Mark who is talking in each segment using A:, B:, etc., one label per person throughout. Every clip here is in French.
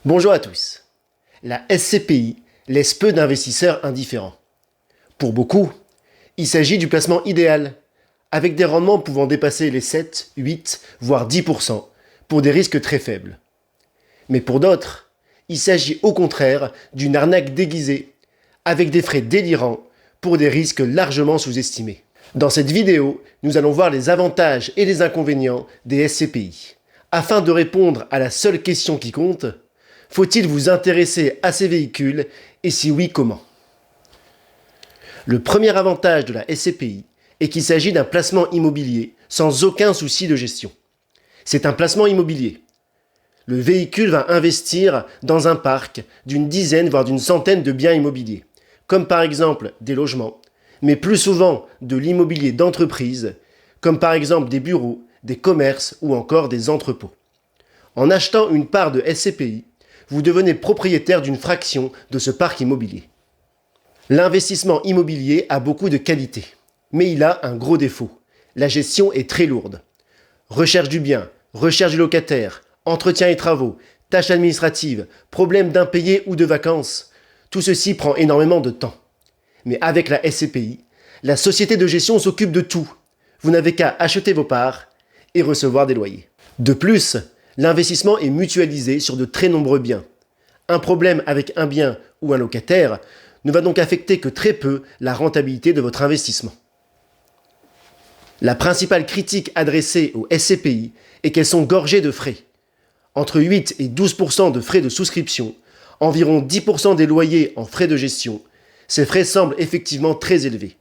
A: Bonjour à tous. La SCPI laisse peu d'investisseurs indifférents. Pour beaucoup, il s'agit du placement idéal, avec des rendements pouvant dépasser les 7, 8, voire 10% pour des risques très faibles. Mais pour d'autres, il s'agit au contraire d'une arnaque déguisée, avec des frais délirants pour des risques largement sous-estimés. Dans cette vidéo, nous allons voir les avantages et les inconvénients des SCPI. Afin de répondre à la seule question qui compte, faut-il vous intéresser à ces véhicules et si oui, comment? Le premier avantage de la SCPI est qu'il s'agit d'un placement immobilier sans aucun souci de gestion. C'est un placement immobilier. Le véhicule va investir dans un parc d'une dizaine voire d'une centaine de biens immobiliers, comme par exemple des logements, mais plus souvent de l'immobilier d'entreprise, comme par exemple des bureaux, des commerces ou encore des entrepôts. En achetant une part de SCPI, vous devenez propriétaire d'une fraction de ce parc immobilier. L'investissement immobilier a beaucoup de qualités, mais il a un gros défaut. La gestion est très lourde. Recherche du bien, recherche du locataire, entretien et travaux, tâches administratives, problèmes d'impayés ou de vacances, tout ceci prend énormément de temps. Mais avec la SCPI, la société de gestion s'occupe de tout. Vous n'avez qu'à acheter vos parts et recevoir des loyers. De plus, l'investissement est mutualisé sur de très nombreux biens. Un problème avec un bien ou un locataire ne va donc affecter que très peu la rentabilité de votre investissement. La principale critique adressée aux SCPI est qu'elles sont gorgées de frais. Entre 8 et 12% de frais de souscription, environ 10% des loyers en frais de gestion, ces frais semblent effectivement très élevés.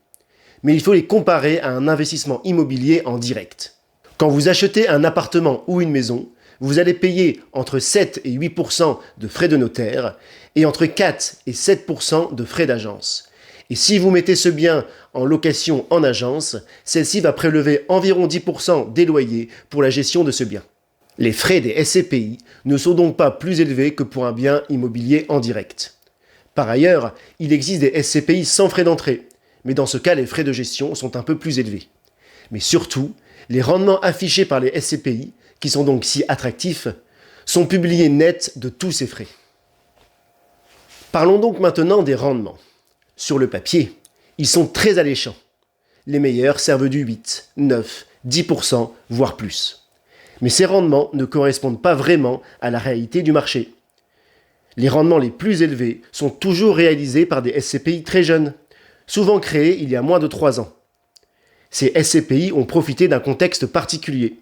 A: Mais il faut les comparer à un investissement immobilier en direct. Quand vous achetez un appartement ou une maison, vous allez payer entre 7 et 8% de frais de notaire et entre 4 et 7% de frais d'agence. Et si vous mettez ce bien en location en agence, celle-ci va prélever environ 10% des loyers pour la gestion de ce bien. Les frais des SCPI ne sont donc pas plus élevés que pour un bien immobilier en direct. Par ailleurs, il existe des SCPI sans frais d'entrée, mais dans ce cas, les frais de gestion sont un peu plus élevés. Mais surtout, les rendements affichés par les SCPI, qui sont donc si attractifs, sont publiés nets de tous ces frais. Parlons donc maintenant des rendements. Sur le papier, ils sont très alléchants. Les meilleurs servent du 8, 9, 10%, voire plus. Mais ces rendements ne correspondent pas vraiment à la réalité du marché. Les rendements les plus élevés sont toujours réalisés par des SCPI très jeunes, souvent créés il y a moins de 3 ans. Ces SCPI ont profité d'un contexte particulier.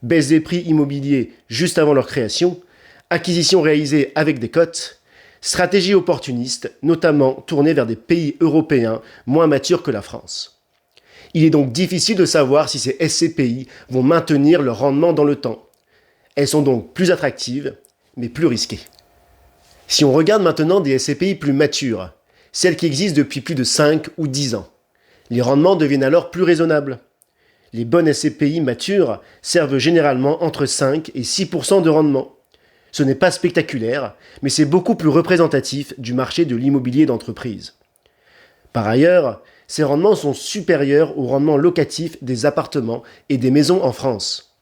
A: Baisse des prix immobiliers juste avant leur création, acquisition réalisée avec des cotes, stratégie opportuniste, notamment tournée vers des pays européens moins matures que la France. Il est donc difficile de savoir si ces SCPI vont maintenir leur rendement dans le temps. Elles sont donc plus attractives, mais plus risquées. Si on regarde maintenant des SCPI plus matures, celles qui existent depuis plus de 5 ou 10 ans, les rendements deviennent alors plus raisonnables. Les bonnes SCPI matures servent généralement entre 5 et 6% de rendement. Ce n'est pas spectaculaire, mais c'est beaucoup plus représentatif du marché de l'immobilier d'entreprise. Par ailleurs, ces rendements sont supérieurs aux rendements locatifs des appartements et des maisons en France.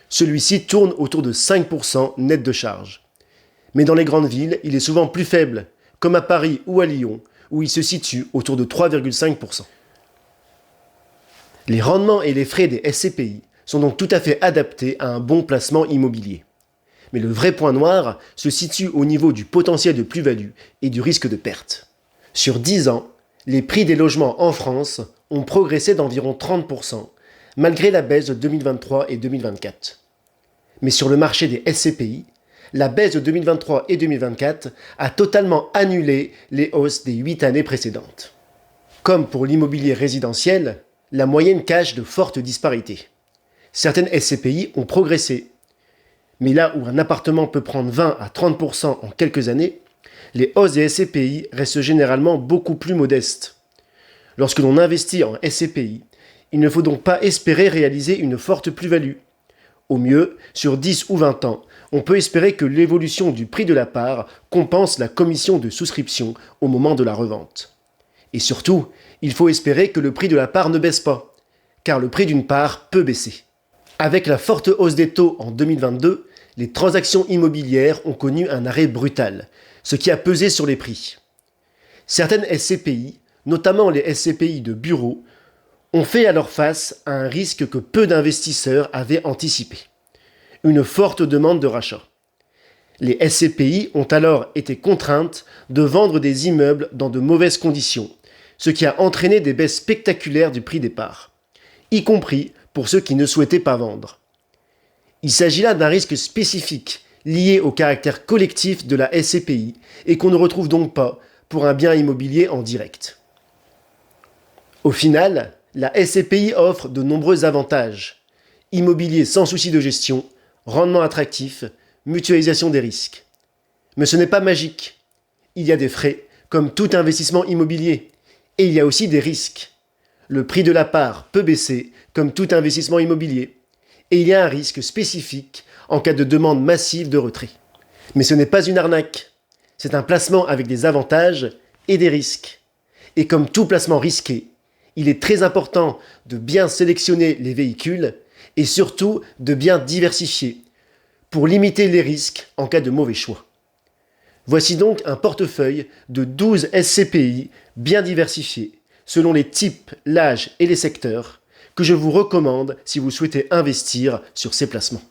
A: Celui-ci tourne autour de 5% net de charge. Mais dans les grandes villes, il est souvent plus faible, comme à Paris ou à Lyon, où il se situe autour de 3,5%. Les rendements et les frais des SCPI sont donc tout à fait adaptés à un bon placement immobilier. Mais le vrai point noir se situe au niveau du potentiel de plus-value et du risque de perte. Sur 10 ans, les prix des logements en France ont progressé d'environ 30%, malgré la baisse de 2023 et 2024. Mais sur le marché des SCPI, la baisse de 2023 et 2024 a totalement annulé les hausses des 8 années précédentes. Comme pour l'immobilier résidentiel, la moyenne cache de fortes disparités. Certaines SCPI ont progressé. Mais là où un appartement peut prendre 20 à 30% en quelques années, les hausses des SCPI restent généralement beaucoup plus modestes. Lorsque l'on investit en SCPI, il ne faut donc pas espérer réaliser une forte plus-value. Au mieux, sur 10 ou 20 ans, on peut espérer que l'évolution du prix de la part compense la commission de souscription au moment de la revente. Et surtout, il faut espérer que le prix de la part ne baisse pas, car le prix d'une part peut baisser. Avec la forte hausse des taux en 2022, les transactions immobilières ont connu un arrêt brutal, ce qui a pesé sur les prix. Certaines SCPI, notamment les SCPI de bureaux, ont fait alors face à un risque que peu d'investisseurs avaient anticipé: une forte demande de rachat. Les SCPI ont alors été contraintes de vendre des immeubles dans de mauvaises conditions, ce qui a entraîné des baisses spectaculaires du prix des parts, y compris pour ceux qui ne souhaitaient pas vendre. Il s'agit là d'un risque spécifique lié au caractère collectif de la SCPI et qu'on ne retrouve donc pas pour un bien immobilier en direct. Au final, la SCPI offre de nombreux avantages: immobilier sans souci de gestion, rendement attractif, mutualisation des risques. Mais ce n'est pas magique. Il y a des frais, comme tout investissement immobilier, et il y a aussi des risques. Le prix de la part peut baisser, comme tout investissement immobilier, et il y a un risque spécifique en cas de demande massive de retrait. Mais ce n'est pas une arnaque, c'est un placement avec des avantages et des risques. Et comme tout placement risqué, il est très important de bien sélectionner les véhicules et surtout de bien diversifier pour limiter les risques en cas de mauvais choix. Voici donc un portefeuille de 12 SCPI bien diversifiés selon les types, l'âge et les secteurs que je vous recommande si vous souhaitez investir sur ces placements.